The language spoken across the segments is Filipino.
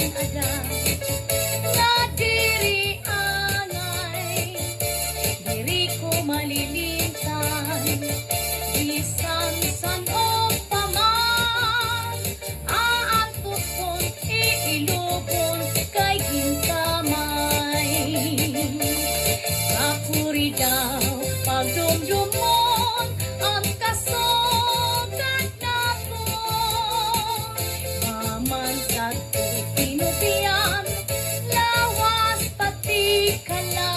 ada nga diri angay, diri ko malilintan, bisan san o paman, aantot kon iilubon kay ginkamay. Kapuri daw pagdumdumon ang kasugat nato, maman sa tu'y pinubiyan, lawas pati kala,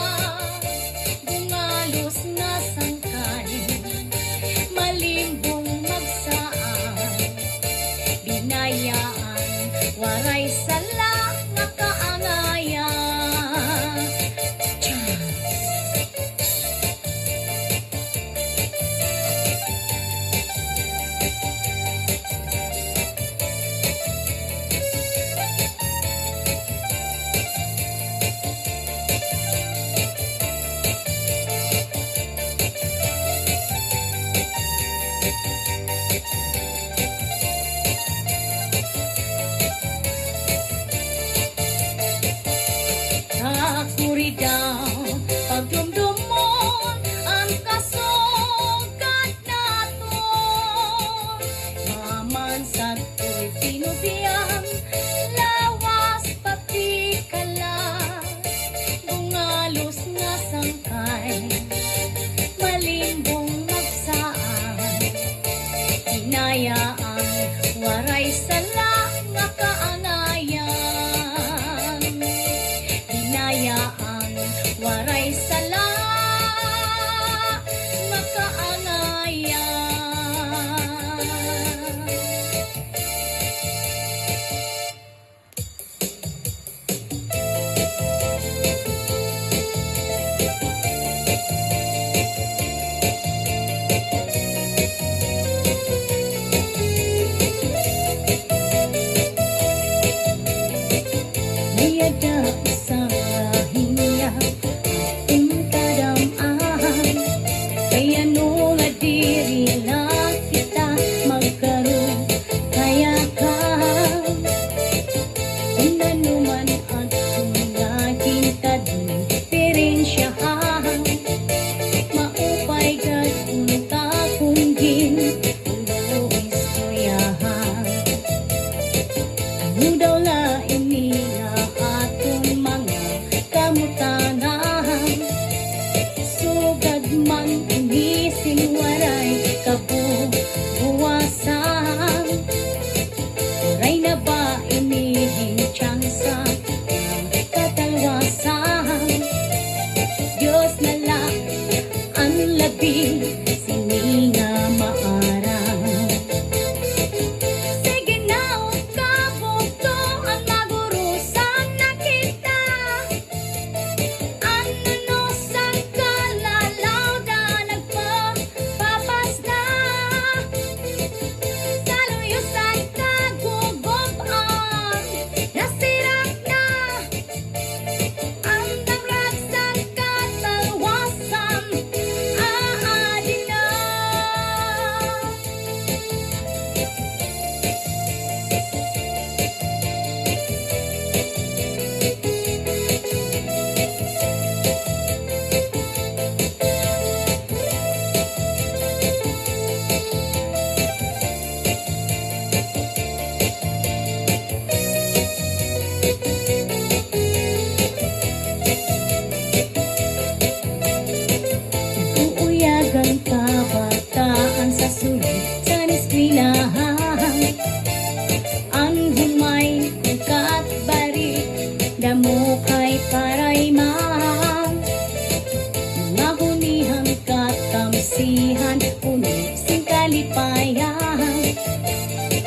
bungalos nga sangkay, malimbong magsaan, binayaan, waray sala nga kaangaya. Kapuri daw pagdumdumon ang kasugat nato, maman sa tu'y pinubiyan, lawas pati kala, bungalos nga sangkay, malimbong magsaan, hinayaan, waray sala nga kaangayan, hinayaan, waray sala nga kaangayan. Niyada sa hiya ating kadam-an, kaya nung adiri na kita magkaroon kaya ka, kung nanuman at kung naging kadipirensyahan, maupay kat unta kung gin ulo istoryahan. Ano daw lain nila atong mga kamutanan, sugad man inising waray kabubuwasan, waray na ba inihing tsansa ng katalwasan, Diyos na lang ang labing sininga maarang. Sige na o kabukto ang magurusan na kita, ano no sang kalalaw na nagpapapasta, saluyusan kagugoban, nasirak na ang damragsan katalwasan, aadin na. Uuyagang kabataan sa sulit sa eskwelahan, ang humay kukat bari, damo kay parayman, mga hunihang katamsihan, unik sing kalipayan,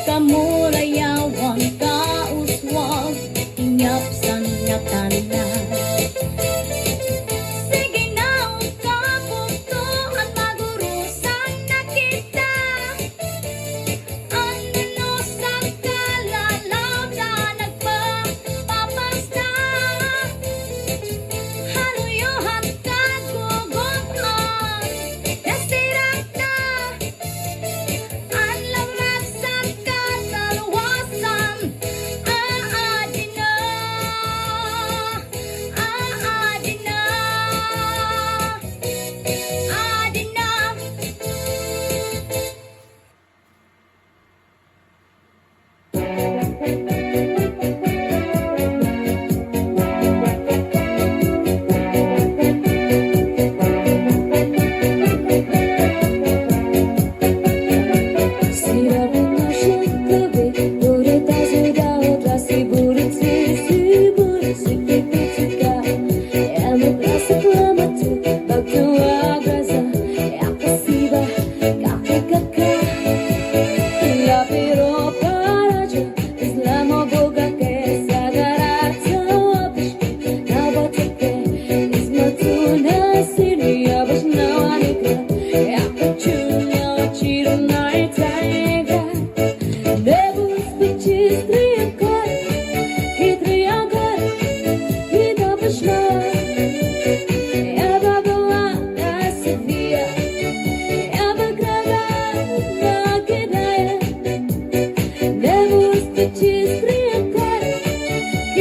kamurayawan kauswag, inyap sa natanan. Sige na o kabukto ang magurusan na kita, ano no sang kalalaw na nagpapapasta, haluyuhan kagugoban, nasirak na ang lamrag sa katalwasan, aadin na.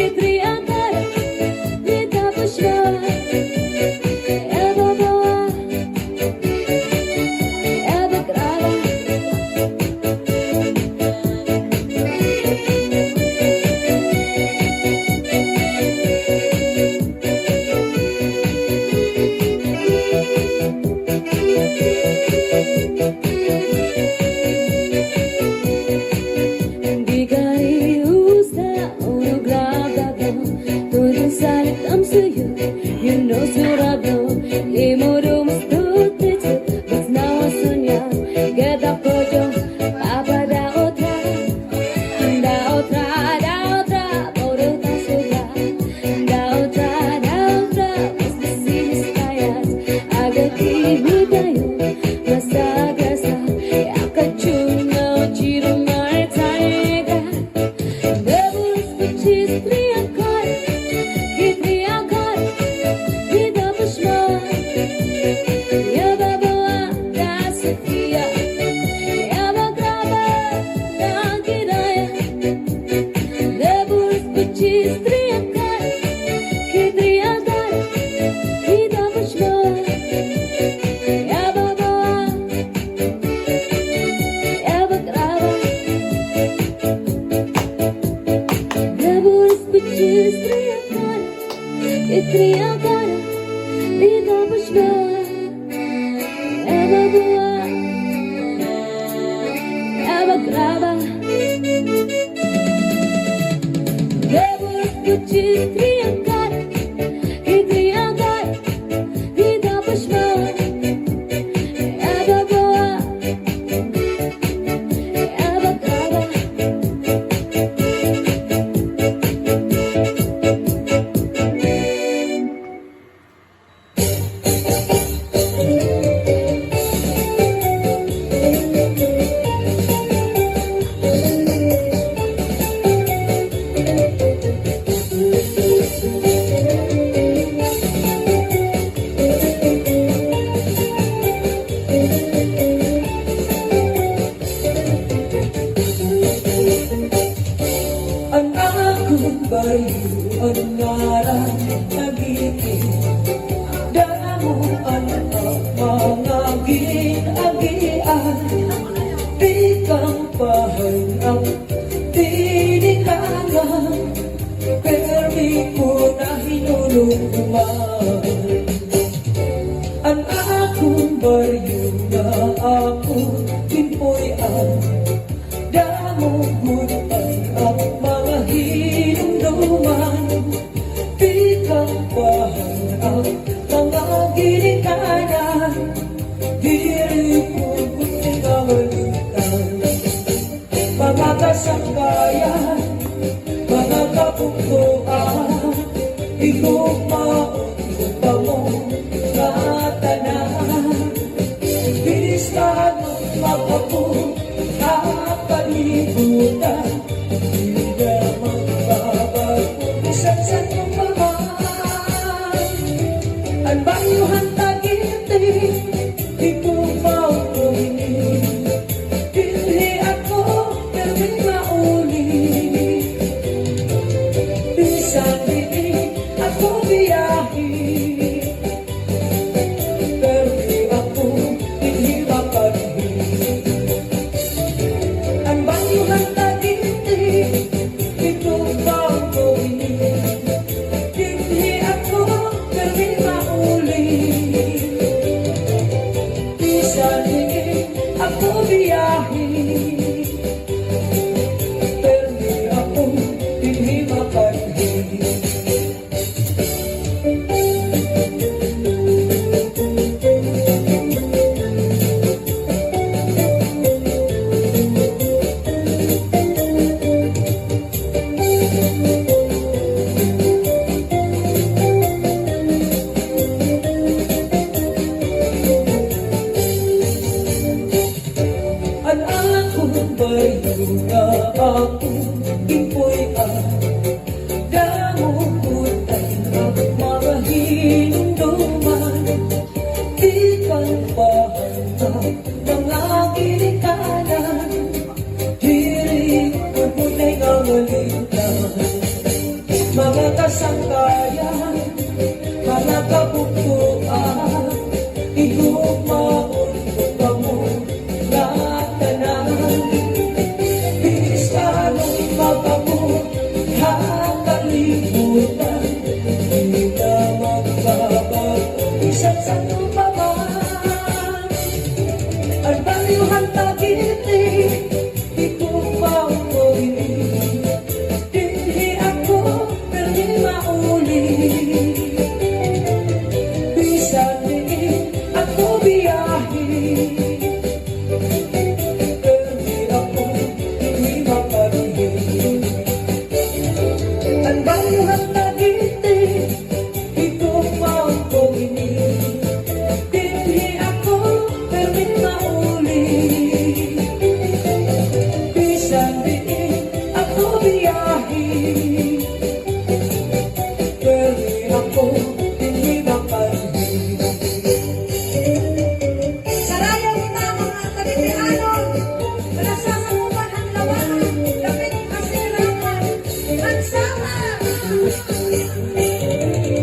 Istriakan Vida Pushpa Eva Bua Eva Grava Debus Puchi Istriakan Istriakan Vida Pushpa Eva Bua Eva Grava Ang akong bayu, ang ngaran nagiging damo ang mga ginagian. Di kang pahayang tinikangan, permi ko na hinulungan. Ang akong bayu na akong pinpoyan, damo gutan ang mga hinumduman. Di kang pahayang mga ginikanan, diri ko gusto kawalutan. Mga kasangkayan, mga kapungkuan, igugmaon pa mo na tanan. Bilis ka nung makapu kalibutan, di na magbabago isang sa tumahan. Ang bayuhan tagiti, di ko mautuloy. Dili ako, pero di mauli. Bisan dili ako biyahe, pero di ako dili mapaghi. Ang bayuhan tagiti, di ko mautuloy. Dili ako, pero di mauli. Bisan dili ako biyahe, pero di ako dili mapaghi. Ang akong bayu na akong impoyan, damo kasangkayan, mga kabubuan, igugmaon ko mo na tanan. Bisanong magamo, hakalimutan, di na magbabago, isa't sa tumaman. Ang balyuhan tagiti, ikupaw ko rin. Hindi ako pwede mauli. Bisan din ako biyahe, pwede ako hindi makarihim. Ang balyuhan